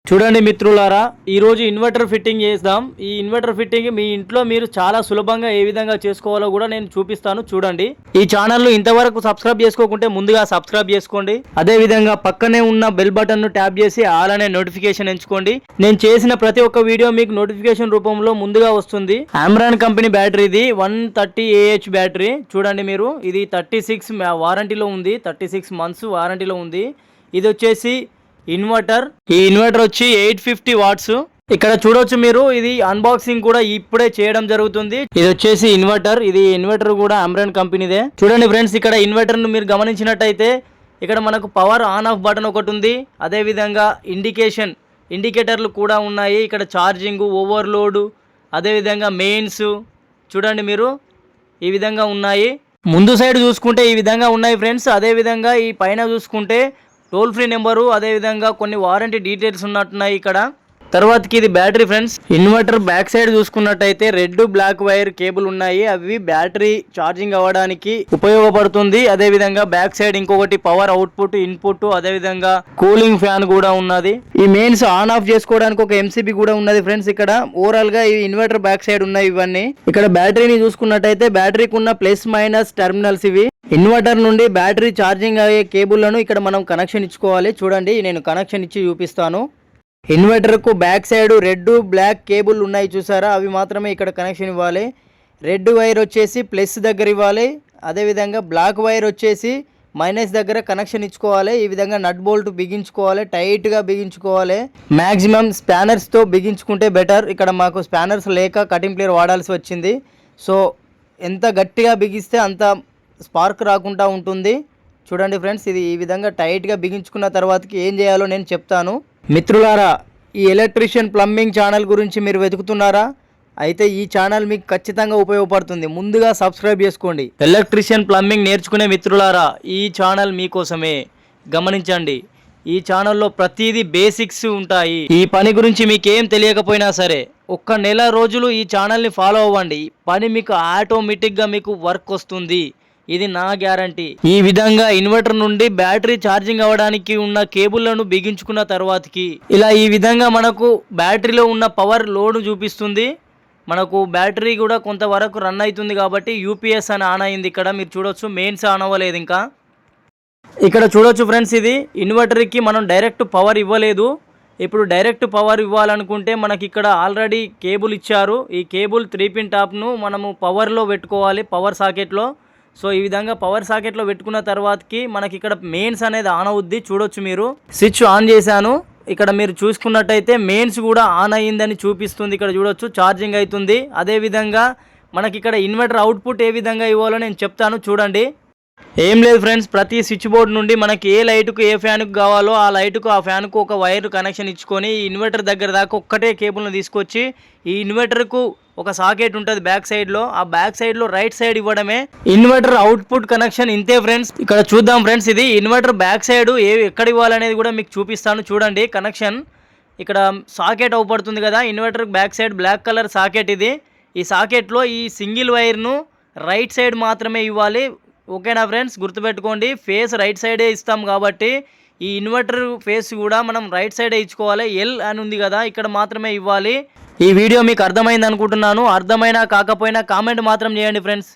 చూడండి మిత్రులారా, ఈ రోజు ఇన్వర్టర్ ఫిట్టింగ్ చేద్దాం. ఈ ఇన్వర్టర్ ఫిట్టింగ్ మీ ఇంట్లో మీరు చాలా సులభంగా ఏ విధంగా చేసుకోవాలో కూడా నేను చూపిస్తాను. చూడండి, ఈ ఛానల్ ఇంతవరకు సబ్స్క్రైబ్ చేసుకోకుంటే ముందుగా సబ్స్క్రైబ్ చేసుకోండి. అదే విధంగా పక్కనే ఉన్న బెల్ బటన్ ను ట్యాప్ చేసి ఆల్ అనే నోటిఫికేషన్ ఎంచుకోండి. నేను చేసిన ప్రతి ఒక్క వీడియో మీకు నోటిఫికేషన్ రూపంలో ముందుగా వస్తుంది. ఆమ్రాన్ కంపెనీ బ్యాటరీ, ఇది 130Ah బ్యాటరీ. చూడండి మీరు, ఇది 36 వారంటీలో ఉంది, 36 months వారంటీలో ఉంది. ఇది వచ్చేసి ఇన్వర్టర్. ఈ ఇన్వర్టర్ వచ్చి 850 వాట్స్. ఇక్కడ చూడొచ్చు మీరు, ఇది అన్బాక్సింగ్ కూడా ఇప్పుడే చేయడం జరుగుతుంది. ఇది వచ్చేసి ఇన్వర్టర్. ఇది ఇన్వర్టర్ కూడా ఆమ్రాన్ కంపెనీదే. చూడండి ఫ్రెండ్స్, ఇక్కడ ఇన్వర్టర్ ను మీరు గమనించినట్టయితే ఇక్కడ మనకు పవర్ ఆన్ ఆఫ్ బటన్ ఒకటి ఉంది. అదే విధంగా ఇండికేటర్లు కూడా ఉన్నాయి. ఇక్కడ ఛార్జింగ్, ఓవర్లోడ్, అదే విధంగా మెయిన్స్ చూడండి మీరు ఈ విధంగా ఉన్నాయి. ముందు సైడ్ చూసుకుంటే ఈ విధంగా ఉన్నాయి ఫ్రెండ్స్. అదే విధంగా ఈ పైన చూసుకుంటే టోల్ ఫ్రీ నెంబరు, అదేవిధంగా కొన్ని వారంటీ డీటెయిల్స్ ఉన్నట్టున్నాయి ఇక్కడ. తర్వాతకి ఇది battery friends. Inverter back side చూసుకున్నట్టయితే రెడ్ బ్లాక్ వైర్ కేబుల్ ఉన్నాయి. అవి బ్యాటరీ ఛార్జింగ్ అవ్వడానికి ఉపయోగపడుతుంది. అదే విధంగా బ్యాక్ సైడ్ ఇంకొకటి పవర్ అవుట్పుట్, ఇన్పుట్, అదే విధంగా కూలింగ్ ఫ్యాన్ కూడా ఉన్నది. ఈ మెయిన్స్ ఆన్ ఆఫ్ చేసుకోవడానికి ఒక MCB కూడా ఉన్నది ఫ్రెండ్స్. ఇక్కడ ఓవరాల్ గా ఈ ఇన్వర్టర్ బ్యాక్ సైడ్ ఉన్నాయి ఇవన్నీ. ఇక్కడ బ్యాటరీని చూసుకున్నట్టయితే బ్యాటరీకి ఉన్న ప్లస్ మైనస్ టెర్మినల్స్ ఇవి. ఇన్వర్టర్ నుండి బ్యాటరీ ఛార్జింగ్ అయ్యే కేబుల్లను ఇక్కడ మనం కనెక్షన్ ఇచ్చుకోవాలి. చూడండి, నేను కనెక్షన్ ఇచ్చి చూపిస్తాను. ఇన్వర్టర్ కు back side red black cable ఉన్నాయి చూసారా, అవి మాత్రమే ఇక్కడ కనెక్షన్ ఇవ్వాలి. రెడ్ వైర్ వచ్చేసి ప్లస్ దగ్గర ఇవ్వాలి. అదేవిధంగా బ్లాక్ వైర్ వచ్చేసి మైనస్ దగ్గర కనెక్షన్ ఇచ్చుకోవాలి. ఈ విధంగా నట్ బోల్ట్ బిగించుకోవాలి, టైట్గా బిగించుకోవాలి. Maximum స్పానర్స్తో బిగించుకుంటే better. ఇక్కడ మాకు స్పానర్స్ లేక కటింగ్ ప్లేయర్ వాడాల్సి వచ్చింది. సో ఎంత గట్టిగా బిగిస్తే అంత స్పార్క్ రాకుండా ఉంటుంది. చూడండి ఫ్రెండ్స్, ఇది ఈ విధంగా టైట్గా బిగించుకున్న తర్వాతకి ఏం చేయాలో నేను చెప్తాను. మిత్రులారా, ఈ ఎలక్ట్రీషియన్ ప్లంబింగ్ ఛానల్ గురించి మీరు వెతుకుతున్నారా? అయితే ఈ ఛానల్ మీకు ఖచ్చితంగా ఉపయోగపడుతుంది. ముందుగా సబ్స్క్రైబ్ చేసుకోండి. ఎలక్ట్రీషియన్ ప్లంబింగ్ నేర్చుకునే మిత్రులారా, ఈ ఛానల్ మీకోసమే. గమనించండి, ఈ ఛానల్లో ప్రతిదీ బేసిక్స్ ఉంటాయి. ఈ పని గురించి మీకేం తెలియకపోయినా సరే ఒక్క నెల రోజులు ఈ ఛానల్ని ఫాలో అవ్వండి. పని మీకు ఆటోమేటిక్గా మీకు వర్క్ వస్తుంది. ఇది నా గ్యారంటీ. ఈ విధంగా ఇన్వర్టర్ నుండి బ్యాటరీ ఛార్జింగ్ అవ్వడానికి ఉన్న కేబుల్లను బిగించుకున్న తర్వాతకి ఇలా ఈ విధంగా మనకు బ్యాటరీలో ఉన్న పవర్ లోడ్ చూపిస్తుంది. మనకు బ్యాటరీ కూడా కొంతవరకు రన్ అవుతుంది కాబట్టి UPS అని ఆన్ అయింది. ఇక్కడ మీరు చూడొచ్చు, మెయిన్స్ ఆన్ అవ్వలేదు ఇంకా. ఇక్కడ చూడొచ్చు ఫ్రెండ్స్, ఇది ఇన్వర్టర్కి మనం డైరెక్ట్ పవర్ ఇవ్వలేదు. ఇప్పుడు డైరెక్ట్ పవర్ ఇవ్వాలనుకుంటే మనకి ఇక్కడ ఆల్రెడీ కేబుల్ ఇచ్చారు. ఈ కేబుల్ 3 పిన్ టాప్ను మనము పవర్లో పెట్టుకోవాలి, పవర్ సాకెట్లో. సో ఈ విధంగా పవర్ సాకెట్లో పెట్టుకున్న తర్వాతకి మనకి ఇక్కడ మెయిన్స్ అనేది ఆన్ అవుద్ది. చూడొచ్చు మీరు, స్విచ్ ఆన్ చేశాను. ఇక్కడ మీరు చూసుకున్నట్టయితే మెయిన్స్ కూడా ఆన్ అయ్యిందని చూపిస్తుంది. ఇక్కడ చూడొచ్చు, ఛార్జింగ్ అవుతుంది. అదేవిధంగా మనకి ఇక్కడ ఇన్వర్టర్ అవుట్పుట్ ఏ విధంగా ఇవ్వాలో నేను చెప్తాను. చూడండి, ఏం లేదు ఫ్రెండ్స్, ప్రతి స్విచ్ బోర్డ్ నుండి మనకి ఏ లైట్కు ఏ ఫ్యాన్కు కావాలో ఆ లైట్కు ఆ ఫ్యాన్కు ఒక వైర్ కనెక్షన్ ఇచ్చుకొని ఈ ఇన్వర్టర్ దగ్గర దాకా ఒక్కటే కేబుల్ను తీసుకొచ్చి ఈ ఇన్వర్టర్కు ఒక సాకెట్ ఉంటుంది బ్యాక్ సైడ్లో. ఆ బ్యాక్ సైడ్లో రైట్ సైడ్ ఇవ్వడమే ఇన్వర్టర్ అవుట్పుట్ కనెక్షన్. ఇంతే ఫ్రెండ్స్. ఇక్కడ చూద్దాం ఫ్రెండ్స్, ఇది ఇన్వర్టర్ బ్యాక్ సైడ్ ఎక్కడ ఇవ్వాలనేది కూడా మీకు చూపిస్తాను. చూడండి కనెక్షన్, ఇక్కడ సాకెట్ అవుపడుతుంది కదా, inverter back side black colour socket ఇది. ఈ సాకెట్లో ఈ సింగిల్ వైర్ను రైట్ సైడ్ మాత్రమే ఇవ్వాలి. ఓకేనా ఫ్రెండ్స్, గుర్తుపెట్టుకోండి. ఫేస్ రైట్ సైడే ఇస్తాం కాబట్టి ఈ ఇన్వర్టర్ ఫేస్ కూడా మనం రైట్ సైడే ఇచ్చుకోవాలి. L అని ఉంది కదా, ఇక్కడ మాత్రమే ఇవ్వాలి. ఈ వీడియో మీకు అర్థమైంది అనుకుంటున్నాను. అర్థమైనా కాకపోయినా కామెంట్ మాత్రం చేయండి ఫ్రెండ్స్.